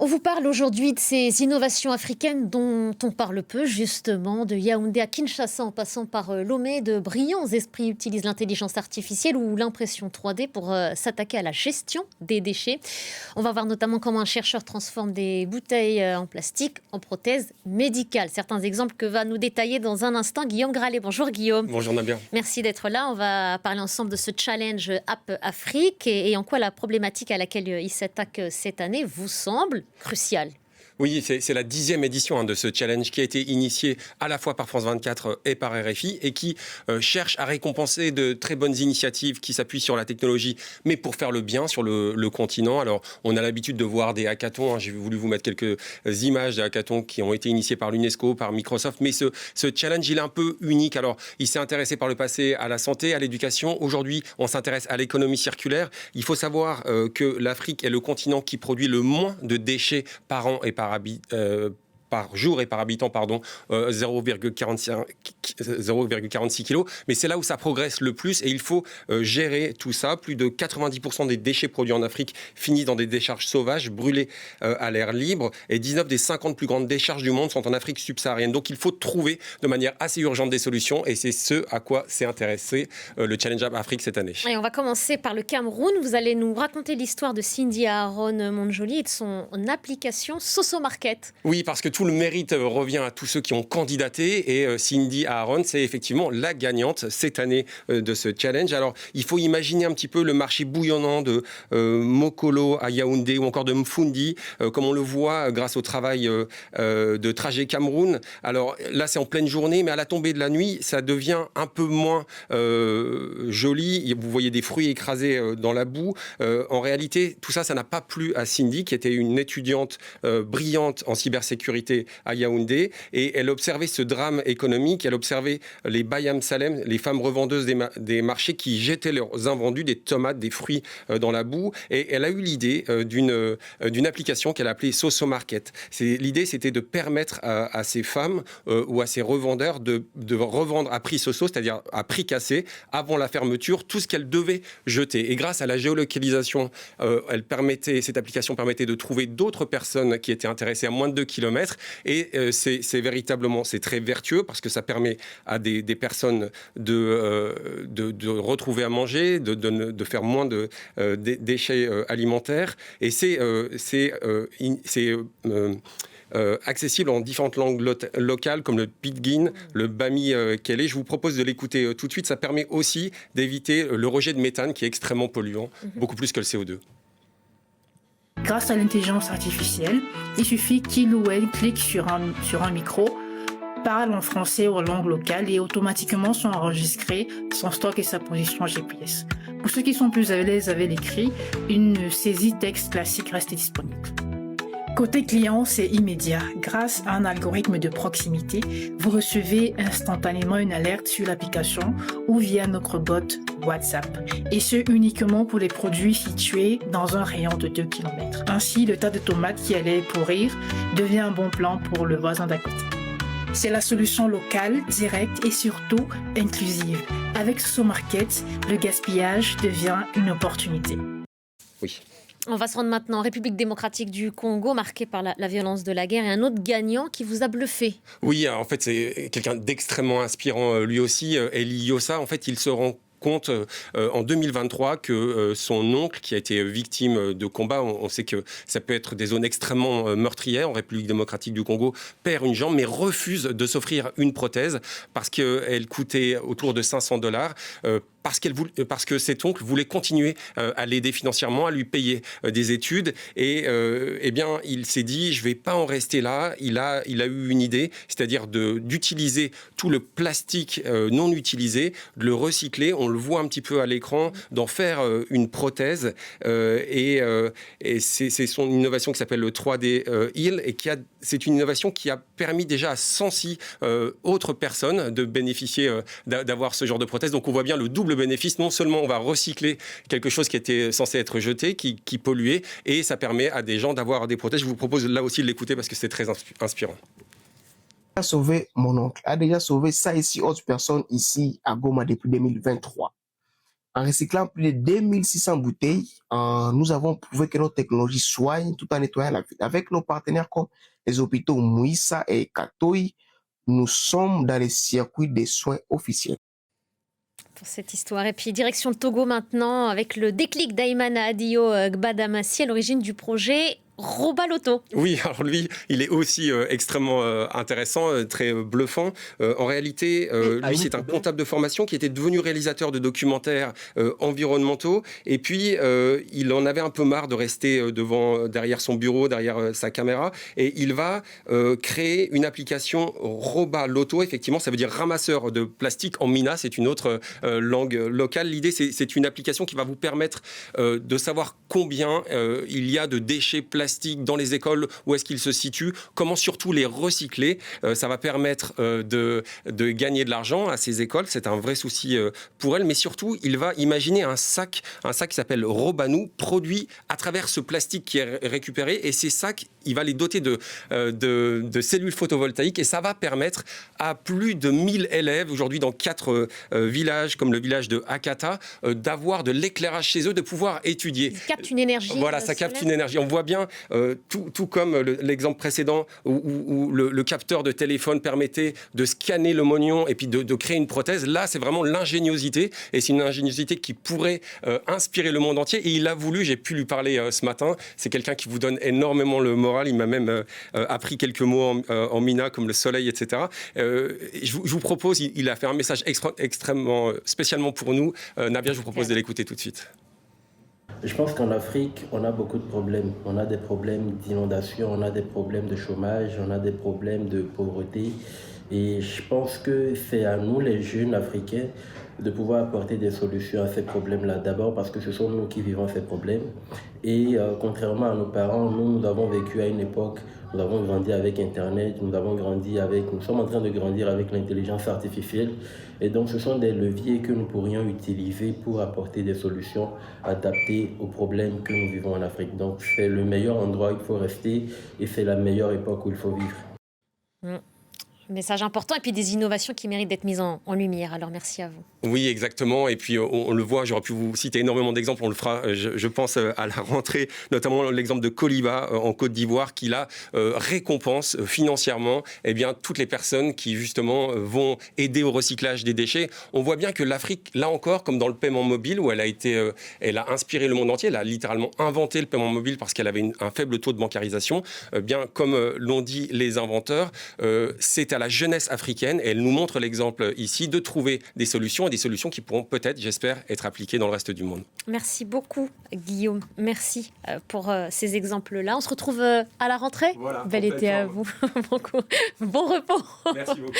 On vous parle aujourd'hui de ces innovations africaines dont on parle peu, justement, de Yaoundé à Kinshasa, en passant par Lomé. De brillants esprits utilisent l'intelligence artificielle ou l'impression 3D pour s'attaquer à la gestion des déchets. On va voir notamment comment un chercheur transforme des bouteilles en plastique en prothèses médicales. Certains exemples que va nous détailler dans un instant Guillaume Gralet. Bonjour Guillaume. Bonjour Nabia. Merci d'être là. On va parler ensemble de ce challenge App Afrique et en quoi la problématique à laquelle il s'attaque cette année vous semble cruciale. Oui, c'est la 10e édition de ce challenge qui a été initié à la fois par France 24 et par RFI et qui cherche à récompenser de très bonnes initiatives qui s'appuient sur la technologie, mais pour faire le bien sur le continent. Alors, on a l'habitude de voir des hackathons. J'ai voulu vous mettre quelques images des hackathons qui ont été initiés par l'UNESCO, par Microsoft, mais ce challenge, il est un peu unique. Alors, il s'est intéressé par le passé à la santé, à l'éducation. Aujourd'hui, on s'intéresse à l'économie circulaire. Il faut savoir que l'Afrique est le continent qui produit le moins de déchets par an et par jour et par habitant, 0,46 kilos. Mais c'est là où ça progresse le plus et il faut gérer tout ça. Plus de 90% des déchets produits en Afrique finissent dans des décharges sauvages, brûlées à l'air libre. Et 19 des 50 plus grandes décharges du monde sont en Afrique subsaharienne. Donc il faut trouver de manière assez urgente des solutions et c'est ce à quoi s'est intéressé le Challenge App Afrique cette année. Et on va commencer par le Cameroun. Vous allez nous raconter l'histoire de Cindy Aaron Monjoli et de son application Soso Market. Oui, parce que tout le mérite revient à tous ceux qui ont candidaté et Cindy Aaron, c'est effectivement la gagnante cette année de ce challenge. Alors, il faut imaginer un petit peu le marché bouillonnant de Mokolo à Yaoundé ou encore de Mfundi, comme on le voit grâce au travail de Trajet Cameroun. Alors là, c'est en pleine journée, mais à la tombée de la nuit, ça devient un peu moins joli. Vous voyez des fruits écrasés dans la boue. En réalité, tout ça, ça n'a pas plu à Cindy, qui était une étudiante brillante en cybersécurité à Yaoundé, et elle observait ce drame économique, elle observait les Bayam Salem, les femmes revendeuses des marchés qui jetaient leurs invendus, des tomates, des fruits dans la boue, et elle a eu l'idée d'une application qu'elle a appelée Soso Market. L'idée, c'était de permettre à ces femmes ou à ces revendeurs de revendre à prix Soso, c'est-à-dire à prix cassé, avant la fermeture, tout ce qu'elles devaient jeter. Et grâce à la géolocalisation, cette application permettait de trouver d'autres personnes qui étaient intéressées à moins de 2 kilomètres. Et c'est véritablement, c'est très vertueux parce que ça permet à des personnes de retrouver à manger, de faire moins de déchets alimentaires. Et c'est accessible en différentes langues locales comme le Pidgin, le Bami Kélé. Je vous propose de l'écouter tout de suite. Ça permet aussi d'éviter le rejet de méthane qui est extrêmement polluant, beaucoup plus que le CO2. Grâce à l'intelligence artificielle, il suffit qu'il ou elle clique sur un micro, parle en français ou en langue locale et automatiquement sont enregistrés son stock et sa position GPS. Pour ceux qui sont plus à l'aise avec l'écrit, une saisie texte classique reste disponible. Côté client, c'est immédiat. Grâce à un algorithme de proximité, vous recevez instantanément une alerte sur l'application ou via notre bot WhatsApp. Et ce, uniquement pour les produits situés dans un rayon de 2 km. Ainsi, le tas de tomates qui allait pourrir devient un bon plan pour le voisin d'à côté. C'est la solution locale, directe et surtout inclusive. Avec Soso Market, le gaspillage devient une opportunité. Oui. On va se rendre maintenant en République démocratique du Congo, marquée par la violence de la guerre, et un autre gagnant qui vous a bluffé. Oui, en fait, c'est quelqu'un d'extrêmement inspirant lui aussi, Eli Yossa. En fait, il se rend compte en 2023 que son oncle, qui a été victime de combats, on sait que ça peut être des zones extrêmement meurtrières en République démocratique du Congo, perd une jambe mais refuse de s'offrir une prothèse parce qu'elle coûtait autour de $500. Parce que cet oncle voulait continuer à l'aider financièrement, à lui payer des études. Et eh bien, il s'est dit, je ne vais pas en rester là. Il a eu une idée, c'est-à-dire d'utiliser tout le plastique non utilisé, de le recycler. On le voit un petit peu à l'écran, d'en faire une prothèse. Et c'est son innovation qui s'appelle le 3D Heal. Et c'est une innovation qui a permis déjà à 106 autres personnes de bénéficier, d'avoir ce genre de prothèse. Donc on voit bien le double bénéfice. Non seulement on va recycler quelque chose qui était censé être jeté, qui polluait, et ça permet à des gens d'avoir des prothèses. Je vous propose là aussi de l'écouter parce que c'est très inspirant. A sauvé mon oncle, a déjà sauvé ça ici, autres personnes ici à Goma depuis 2023. En recyclant plus de 2600 bouteilles, nous avons prouvé que notre technologie soigne tout en nettoyant la ville. Avec nos partenaires comme les hôpitaux Mouissa et Katoy, nous sommes dans les circuits des soins officiels. Pour cette histoire. Et puis direction le Togo maintenant, avec le déclic d'Aïmana Adio Gbadamassi à l'origine du projet Roba Loto. Oui, alors lui, il est aussi extrêmement intéressant, très bluffant. En réalité, lui, c'est un comptable de formation qui était devenu réalisateur de documentaires environnementaux. Et puis, il en avait un peu marre de rester derrière son bureau, derrière sa caméra. Et il va créer une application Roba Loto. Effectivement, ça veut dire ramasseur de plastique en mina. C'est une autre langue locale. L'idée, c'est une application qui va vous permettre de savoir combien il y a de déchets plastiques dans les écoles, où est-ce qu'ils se situent, comment surtout les recycler. Ça va permettre de gagner de l'argent à ces écoles. C'est un vrai souci pour elles, mais surtout, il va imaginer un sac qui s'appelle Robanou, produit à travers ce plastique qui est récupéré, et ces sacs, il va les doter de cellules photovoltaïques, et ça va permettre à plus de 1000 élèves, aujourd'hui dans 4 villages, comme le village de Akata, d'avoir de l'éclairage chez eux, de pouvoir étudier. Ça capte une énergie. Voilà, ça capte une énergie. On voit bien, tout comme l'exemple précédent où le capteur de téléphone permettait de scanner le mognon et puis de créer une prothèse. Là, c'est vraiment l'ingéniosité, et c'est une ingéniosité qui pourrait inspirer le monde entier. Et il a voulu, j'ai pu lui parler ce matin, c'est quelqu'un qui vous donne énormément le moral. Il m'a même appris quelques mots en mina, comme le soleil, etc. Je vous propose, il a fait un message extrêmement spécialement pour nous. Nabia, je vous propose de l'écouter tout de suite. Je pense qu'en Afrique, on a beaucoup de problèmes. On a des problèmes d'inondation, on a des problèmes de chômage, on a des problèmes de pauvreté. Et je pense que c'est à nous, les jeunes Africains, de pouvoir apporter des solutions à ces problèmes-là. D'abord parce que ce sont nous qui vivons ces problèmes. Et contrairement à nos parents, nous avons vécu à une époque, nous avons grandi avec Internet, nous sommes en train de grandir avec l'intelligence artificielle. Et donc ce sont des leviers que nous pourrions utiliser pour apporter des solutions adaptées aux problèmes que nous vivons en Afrique. Donc c'est le meilleur endroit où il faut rester, et c'est la meilleure époque où il faut vivre. Message important, et puis des innovations qui méritent d'être mises en lumière. Alors merci à vous. Oui, exactement. Et puis on le voit, j'aurais pu vous citer énormément d'exemples. On le fera, je pense, à la rentrée, notamment l'exemple de Coliba en Côte d'Ivoire, qui là récompense financièrement toutes les personnes qui justement vont aider au recyclage des déchets. On voit bien que l'Afrique, là encore, comme dans le paiement mobile, où elle a inspiré le monde entier, elle a littéralement inventé le paiement mobile parce qu'elle avait un faible taux de bancarisation. Bien comme l'ont dit les inventeurs, c'est à la jeunesse africaine, et elle nous montre l'exemple ici, de trouver des solutions qui pourront peut-être, j'espère, être appliquées dans le reste du monde. Merci beaucoup, Guillaume. Merci pour ces exemples-là. On se retrouve à la rentrée. Voilà, Bel été à vous. Bon repos. Merci beaucoup.